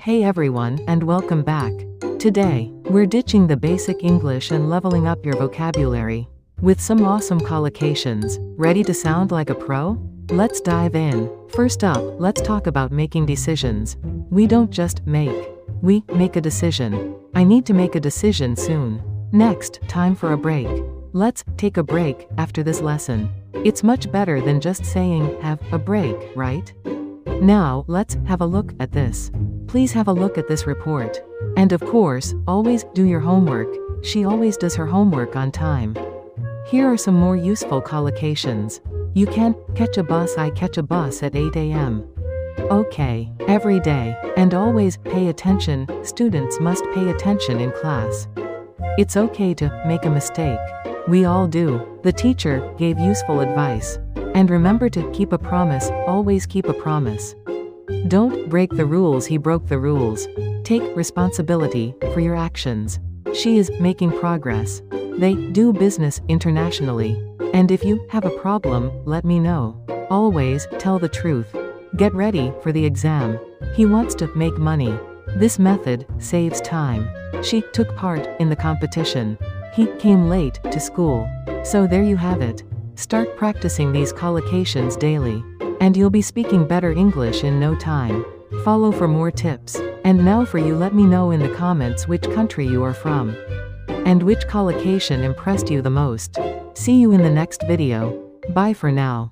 Hey everyone, and welcome back. Today, we're ditching the basic English and leveling up your vocabulary with some awesome collocations. Ready to sound like a pro? Let's dive in. First up, let's talk about making decisions. We don't just make. We make a decision. I need to make a decision soon. Next, time for a break. Let's take a break after this lesson. It's much better than just saying, have a break, right? Now, let's have a look at this. Please have a look at this report. And of course, always do your homework. She always does her homework on time. Here are some more useful collocations. You can't catch a bus. I catch a bus at 8 a.m. Okay, every day, and always pay attention. Students must pay attention in class. It's okay to make a mistake. We all do. The teacher gave useful advice. And remember to keep a promise, always keep a promise. Don't break the rules. He broke the rules. Take responsibility for your actions. She is making progress. They do business internationally. And if you have a problem, let me know. Always tell the truth. Get ready for the exam. He wants to make money. This method saves time. She took part in the competition. He came late to school. So there you have it. Start practicing these collocations daily, and you'll be speaking better English in no time. Follow for more tips. And now for you, let me know in the comments which country you are from, and which collocation impressed you the most. See you in the next video. Bye for now.